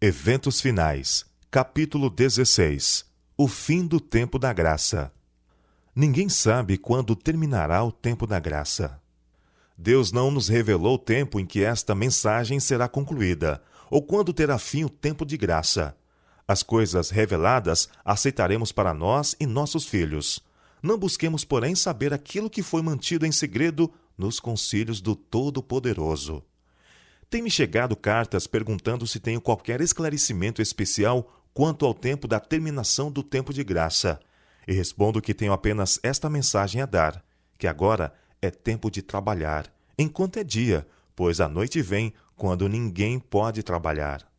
Eventos finais, capítulo 16. O fim do tempo da graça. Ninguém sabe quando terminará o tempo da graça. Deus não nos revelou o tempo em que esta mensagem será concluída, ou quando terá fim o tempo de graça. As coisas reveladas aceitaremos para nós e nossos filhos. Não busquemos, porém, saber aquilo que foi mantido em segredo nos concílios do Todo-Poderoso. Tem-me chegado cartas perguntando se tenho qualquer esclarecimento especial quanto ao tempo da terminação do tempo de graça. E respondo que tenho apenas esta mensagem a dar, que agora é tempo de trabalhar, enquanto é dia, pois a noite vem quando ninguém pode trabalhar.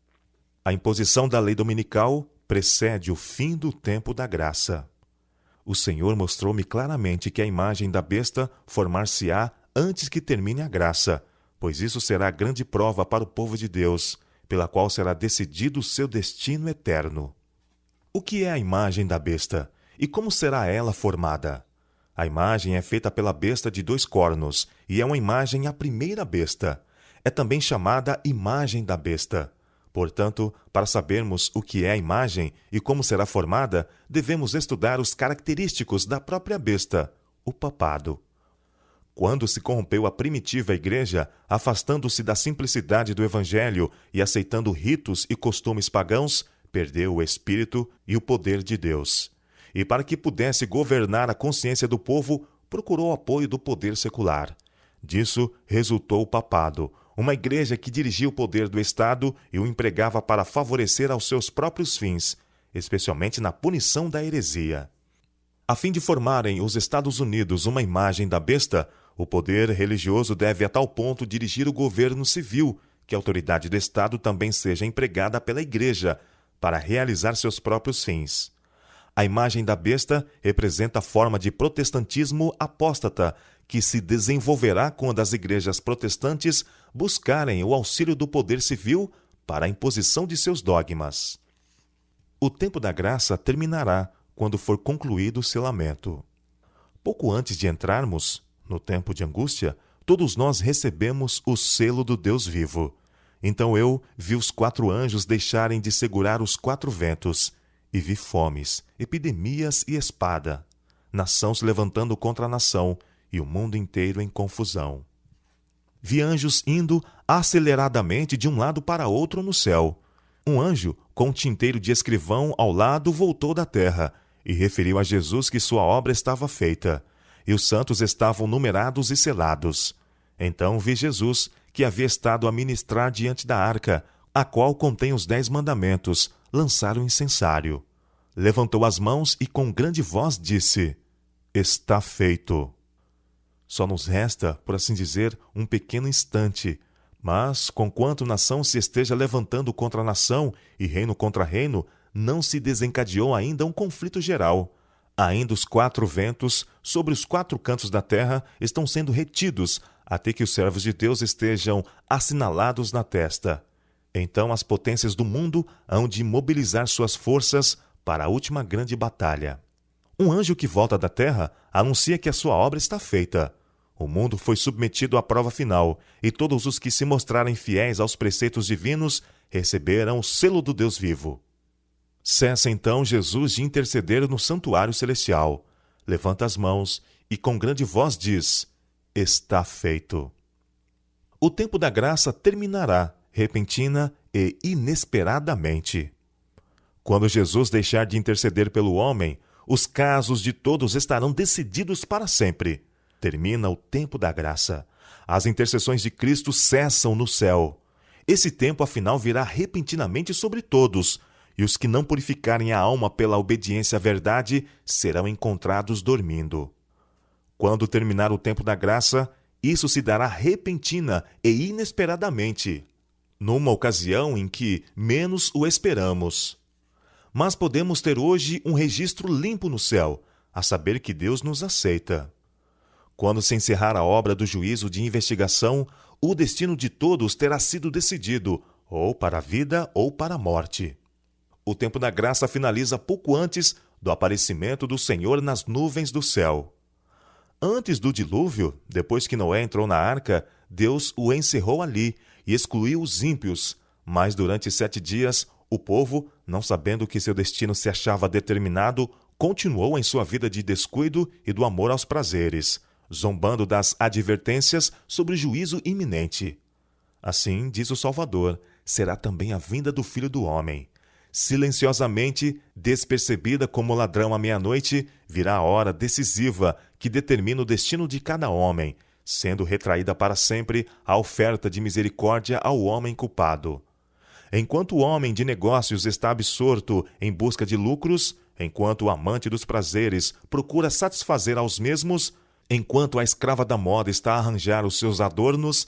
A imposição da lei dominical precede o fim do tempo da graça. O Senhor mostrou-me claramente que a imagem da besta formar-se-á antes que termine a graça, pois isso será grande prova para o povo de Deus, pela qual será decidido o seu destino eterno. O que é a imagem da besta? E como será ela formada? A imagem é feita pela besta de 2 cornos, e é uma imagem à primeira besta. É também chamada imagem da besta. Portanto, para sabermos o que é a imagem e como será formada, devemos estudar os característicos da própria besta, o papado. Quando se corrompeu a primitiva igreja, afastando-se da simplicidade do evangelho e aceitando ritos e costumes pagãos, perdeu o espírito e o poder de Deus. E para que pudesse governar a consciência do povo, procurou o apoio do poder secular. Disso resultou o papado, uma igreja que dirigia o poder do Estado e o empregava para favorecer aos seus próprios fins, especialmente na punição da heresia. A fim de formarem os Estados Unidos uma imagem da besta, o poder religioso deve a tal ponto dirigir o governo civil que a autoridade do Estado também seja empregada pela igreja para realizar seus próprios fins. A imagem da besta representa a forma de protestantismo apóstata que se desenvolverá quando as igrejas protestantes buscarem o auxílio do poder civil para a imposição de seus dogmas. O tempo da graça terminará quando for concluído o selamento. Pouco antes de entrarmos no tempo de angústia, todos nós recebemos o selo do Deus vivo. Então eu vi os 4 anjos deixarem de segurar os 4 ventos, e vi fomes, epidemias e espada, nação se levantando contra a nação, e o mundo inteiro em confusão. Vi anjos indo aceleradamente de um lado para outro no céu. Um anjo, com um tinteiro de escrivão ao lado, voltou da terra, e referiu a Jesus que sua obra estava feita, e os santos estavam numerados e selados. Então vi Jesus, que havia estado a ministrar diante da arca, a qual contém os 10 mandamentos, lançar o incensário. Levantou as mãos e com grande voz disse: Está feito. Só nos resta, por assim dizer, um pequeno instante, mas, conquanto nação se esteja levantando contra nação e reino contra reino, não se desencadeou ainda um conflito geral. Ainda os 4 ventos, sobre os 4 cantos da terra, estão sendo retidos, até que os servos de Deus estejam assinalados na testa. Então as potências do mundo hão de mobilizar suas forças para a última grande batalha. Um anjo que volta da terra anuncia que a sua obra está feita. O mundo foi submetido à prova final, e todos os que se mostrarem fiéis aos preceitos divinos receberão o selo do Deus vivo. Cessa então Jesus de interceder no santuário celestial, levanta as mãos e com grande voz diz: Está feito. O tempo da graça terminará, repentina e inesperadamente. Quando Jesus deixar de interceder pelo homem, os casos de todos estarão decididos para sempre. Termina o tempo da graça. As intercessões de Cristo cessam no céu. Esse tempo, afinal, virá repentinamente sobre todos, e os que não purificarem a alma pela obediência à verdade serão encontrados dormindo. Quando terminar o tempo da graça, isso se dará repentina e inesperadamente, numa ocasião em que menos o esperamos. Mas podemos ter hoje um registro limpo no céu, a saber que Deus nos aceita. Quando se encerrar a obra do juízo de investigação, o destino de todos terá sido decidido, ou para a vida ou para a morte. O tempo da graça finaliza pouco antes do aparecimento do Senhor nas nuvens do céu. Antes do dilúvio, depois que Noé entrou na arca, Deus o encerrou ali e excluiu os ímpios, mas durante 7 dias O povo, não sabendo que seu destino se achava determinado, continuou em sua vida de descuido e do amor aos prazeres, zombando das advertências sobre o juízo iminente. Assim, diz o Salvador, será também a vinda do Filho do Homem. Silenciosamente, despercebida como ladrão à meia-noite, virá a hora decisiva que determina o destino de cada homem, sendo retraída para sempre a oferta de misericórdia ao homem culpado. Enquanto o homem de negócios está absorto em busca de lucros, enquanto o amante dos prazeres procura satisfazer aos mesmos, enquanto a escrava da moda está a arranjar os seus adornos,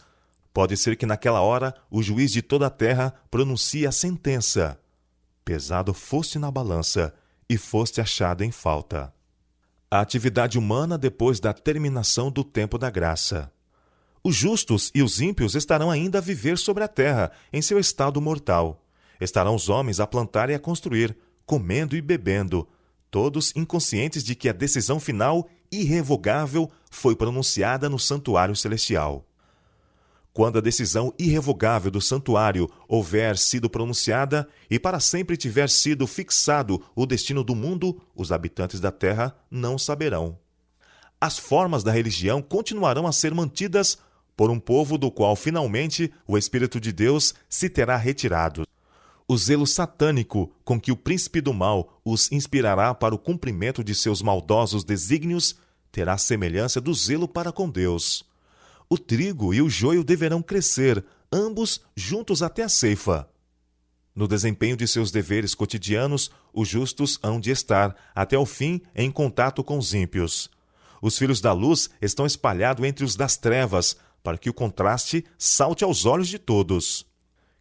pode ser que naquela hora o juiz de toda a terra pronuncie a sentença: pesado foste na balança e foste achado em falta. A atividade humana depois da terminação do tempo da graça. Os justos e os ímpios estarão ainda a viver sobre a terra, em seu estado mortal. Estarão os homens a plantar e a construir, comendo e bebendo, todos inconscientes de que a decisão final, irrevogável, foi pronunciada no santuário celestial. Quando a decisão irrevogável do santuário houver sido pronunciada e para sempre tiver sido fixado o destino do mundo, os habitantes da terra não saberão. As formas da religião continuarão a ser mantidas por um povo do qual finalmente o Espírito de Deus se terá retirado. O zelo satânico com que o príncipe do mal os inspirará para o cumprimento de seus maldosos desígnios terá semelhança do zelo para com Deus. O trigo e o joio deverão crescer, ambos juntos até a ceifa. No desempenho de seus deveres cotidianos, os justos hão de estar, até o fim, em contato com os ímpios. Os filhos da luz estão espalhados entre os das trevas, para que o contraste salte aos olhos de todos.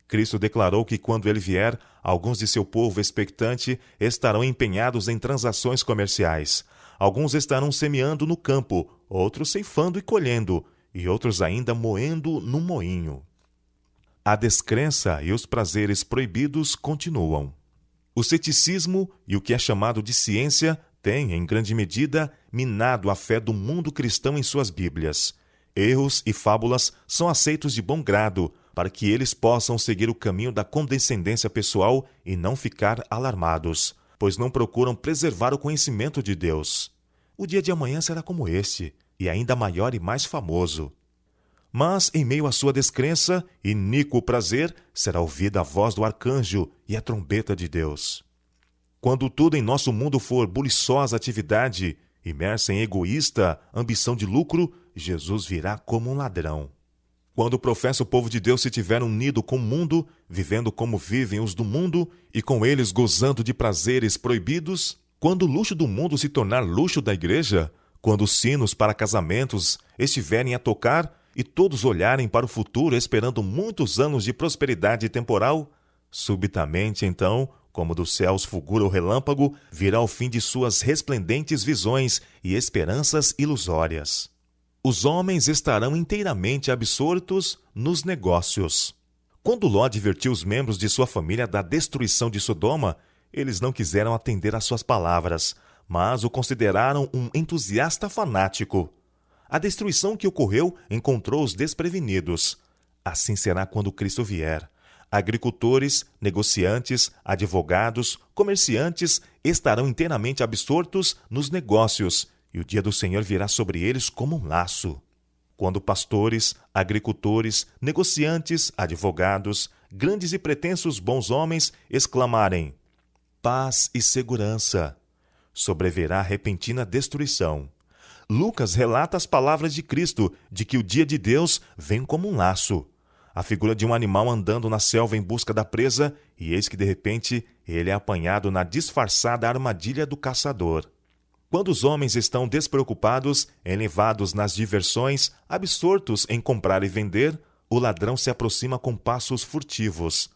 Cristo declarou que, quando ele vier, alguns de seu povo expectante estarão empenhados em transações comerciais. Alguns estarão semeando no campo, outros ceifando e colhendo, e outros ainda moendo no moinho. A descrença e os prazeres proibidos continuam. O ceticismo e o que é chamado de ciência têm, em grande medida, minado a fé do mundo cristão em suas Bíblias. Erros e fábulas são aceitos de bom grado, para que eles possam seguir o caminho da condescendência pessoal e não ficar alarmados, pois não procuram preservar o conhecimento de Deus. O dia de amanhã será como este, e ainda maior e mais famoso. Mas, em meio à sua descrença, iníquo prazer, será ouvida a voz do arcanjo e a trombeta de Deus. Quando tudo em nosso mundo for buliçosa atividade, imersa em egoísta ambição de lucro, Jesus virá como um ladrão. Quando professa o povo de Deus se tiver unido com o mundo, vivendo como vivem os do mundo, e com eles gozando de prazeres proibidos, quando o luxo do mundo se tornar luxo da igreja, quando os sinos para casamentos estiverem a tocar e todos olharem para o futuro esperando muitos anos de prosperidade temporal, subitamente, então, como dos céus fulgura o relâmpago, virá o fim de suas resplendentes visões e esperanças ilusórias. Os homens estarão inteiramente absortos nos negócios. Quando Ló advertiu os membros de sua família da destruição de Sodoma, eles não quiseram atender às suas palavras, mas o consideraram um entusiasta fanático. A destruição que ocorreu encontrou os desprevenidos. Assim será quando Cristo vier. Agricultores, negociantes, advogados, comerciantes estarão inteiramente absortos nos negócios, e o dia do Senhor virá sobre eles como um laço. Quando pastores, agricultores, negociantes, advogados, grandes e pretensos bons homens exclamarem: paz e segurança, sobrevirá repentina destruição. Lucas relata as palavras de Cristo, de que o dia de Deus vem como um laço. A figura de um animal andando na selva em busca da presa, e eis que de repente ele é apanhado na disfarçada armadilha do caçador. Quando os homens estão despreocupados, elevados nas diversões, absortos em comprar e vender, o ladrão se aproxima com passos furtivos.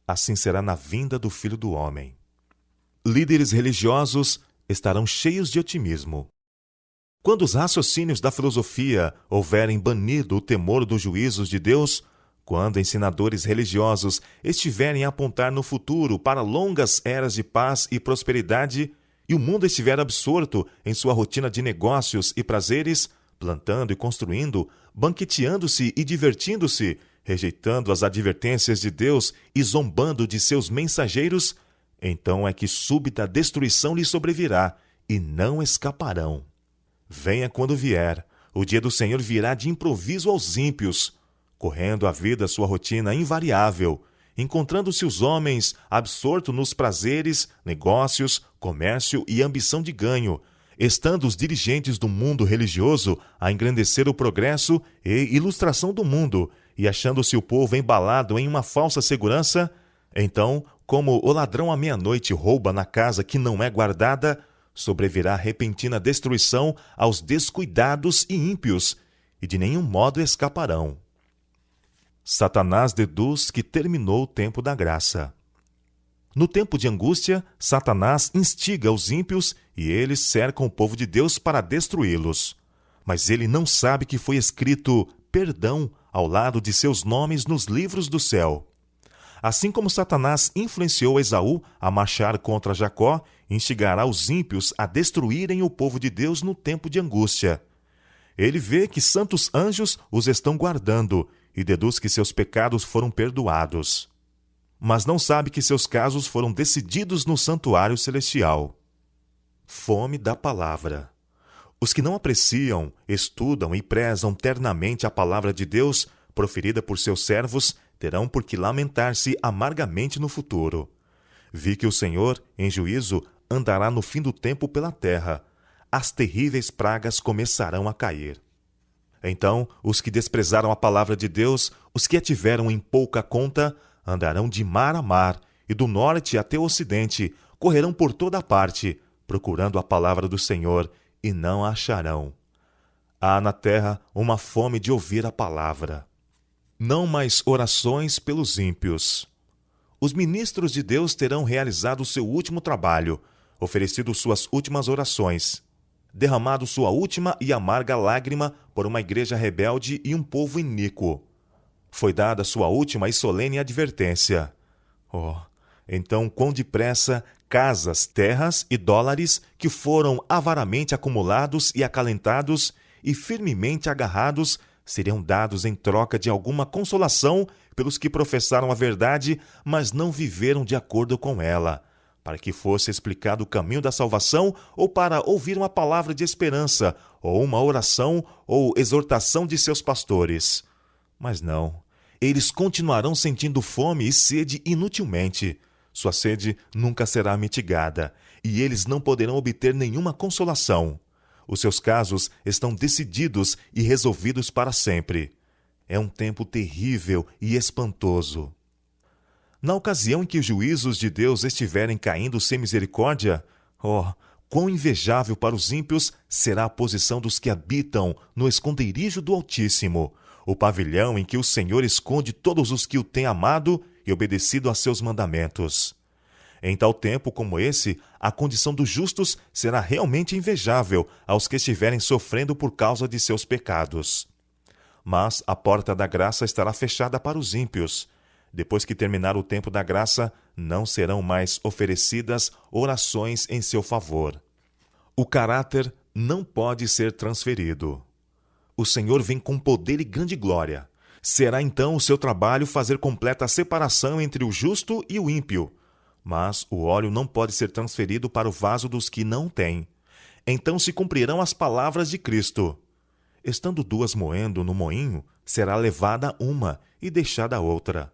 Assim será na vinda do Filho do Homem. Líderes religiosos estarão cheios de otimismo. Quando os raciocínios da filosofia houverem banido o temor dos juízos de Deus, quando ensinadores religiosos estiverem a apontar no futuro para longas eras de paz e prosperidade, e o mundo estiver absorto em sua rotina de negócios e prazeres, plantando e construindo, banqueteando-se e divertindo-se, rejeitando as advertências de Deus e zombando de seus mensageiros, então é que súbita destruição lhes sobrevirá, e não escaparão. Venha quando vier, o dia do Senhor virá de improviso aos ímpios, correndo a vida sua rotina invariável, encontrando-se os homens absortos nos prazeres, negócios, comércio e ambição de ganho, estando os dirigentes do mundo religioso a engrandecer o progresso e ilustração do mundo, e achando-se o povo embalado em uma falsa segurança, então, como o ladrão à meia-noite rouba na casa que não é guardada, sobrevirá repentina destruição aos descuidados e ímpios, e de nenhum modo escaparão. Satanás deduz que terminou o tempo da graça. No tempo de angústia, Satanás instiga os ímpios e eles cercam o povo de Deus para destruí-los. Mas ele não sabe que foi escrito perdão ao lado de seus nomes nos livros do céu. Assim como Satanás influenciou Esaú a marchar contra Jacó, instigará os ímpios a destruírem o povo de Deus no tempo de angústia. Ele vê que santos anjos os estão guardando e deduz que seus pecados foram perdoados. Mas não sabe que seus casos foram decididos no santuário celestial. Fome da palavra. Os que não apreciam, estudam e prezam ternamente a palavra de Deus, proferida por seus servos, terão por que lamentar-se amargamente no futuro. Vi que o Senhor, em juízo, andará no fim do tempo pela terra. As terríveis pragas começarão a cair. Então, os que desprezaram a palavra de Deus, os que a tiveram em pouca conta, andarão de mar a mar, e do norte até o ocidente, correrão por toda parte, procurando a palavra do Senhor, e não a acharão. Há na terra uma fome de ouvir a palavra. Não mais orações pelos ímpios. Os ministros de Deus terão realizado seu último trabalho, oferecido suas últimas orações, derramado sua última e amarga lágrima por uma igreja rebelde e um povo iníquo. Foi dada sua última e solene advertência. Então quão depressa casas, terras e dólares que foram avaramente acumulados e acalentados e firmemente agarrados seriam dados em troca de alguma consolação pelos que professaram a verdade, mas não viveram de acordo com ela, para que fosse explicado o caminho da salvação ou para ouvir uma palavra de esperança, ou uma oração ou exortação de seus pastores. Mas não, eles continuarão sentindo fome e sede inutilmente. Sua sede nunca será mitigada, e eles não poderão obter nenhuma consolação. Os seus casos estão decididos e resolvidos para sempre. É um tempo terrível e espantoso. Na ocasião em que os juízos de Deus estiverem caindo sem misericórdia, quão invejável para os ímpios será a posição dos que habitam no esconderijo do Altíssimo, o pavilhão em que o Senhor esconde todos os que o têm amado e obedecido a seus mandamentos. Em tal tempo como esse, a condição dos justos será realmente invejável aos que estiverem sofrendo por causa de seus pecados. Mas a porta da graça estará fechada para os ímpios. Depois que terminar o tempo da graça, não serão mais oferecidas orações em seu favor. O caráter não pode ser transferido. O Senhor vem com poder e grande glória. Será então o seu trabalho fazer completa separação entre o justo e o ímpio. Mas o óleo não pode ser transferido para o vaso dos que não têm. Então se cumprirão as palavras de Cristo. Estando duas moendo no moinho, será levada uma e deixada outra.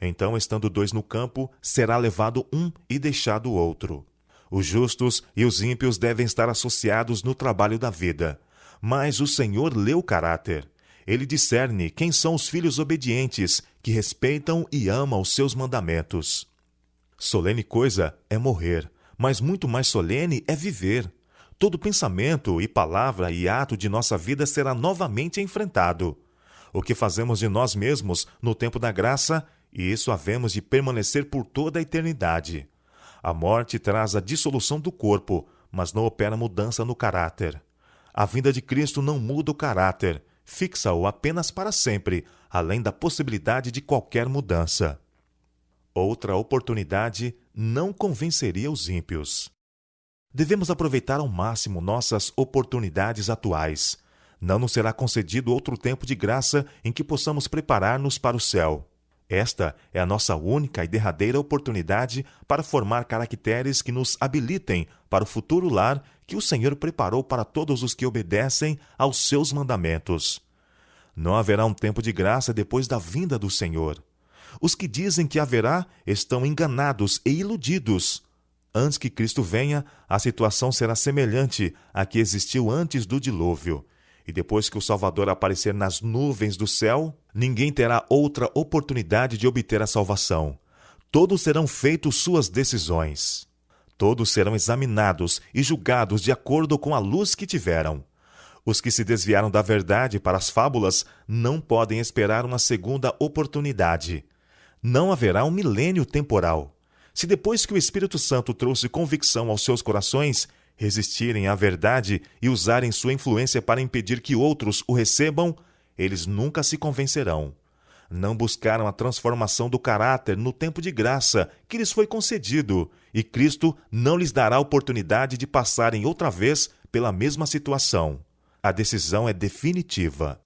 Então, estando dois no campo, será levado um e deixado o outro. Os justos e os ímpios devem estar associados no trabalho da vida. Mas o Senhor lê o caráter. Ele discerne quem são os filhos obedientes, que respeitam e amam os seus mandamentos. Solene coisa é morrer, mas muito mais solene é viver. Todo pensamento e palavra e ato de nossa vida será novamente enfrentado. O que fazemos de nós mesmos no tempo da graça, e isso havemos de permanecer por toda a eternidade. A morte traz a dissolução do corpo, mas não opera mudança no caráter. A vinda de Cristo não muda o caráter, fixa-o apenas para sempre, além da possibilidade de qualquer mudança. Outra oportunidade não convenceria os ímpios. Devemos aproveitar ao máximo nossas oportunidades atuais. Não nos será concedido outro tempo de graça em que possamos preparar-nos para o céu. Esta é a nossa única e derradeira oportunidade para formar caracteres que nos habilitem para o futuro lar que o Senhor preparou para todos os que obedecem aos seus mandamentos. Não haverá um tempo de graça depois da vinda do Senhor. Os que dizem que haverá estão enganados e iludidos. Antes que Cristo venha, a situação será semelhante à que existiu antes do dilúvio. E depois que o Salvador aparecer nas nuvens do céu, ninguém terá outra oportunidade de obter a salvação. Todos serão feitos suas decisões. Todos serão examinados e julgados de acordo com a luz que tiveram. Os que se desviaram da verdade para as fábulas não podem esperar uma segunda oportunidade. Não haverá um milênio temporal. Se depois que o Espírito Santo trouxe convicção aos seus corações, resistirem à verdade e usarem sua influência para impedir que outros o recebam, eles nunca se convencerão. Não buscaram a transformação do caráter no tempo de graça que lhes foi concedido, e Cristo não lhes dará a oportunidade de passarem outra vez pela mesma situação. A decisão é definitiva.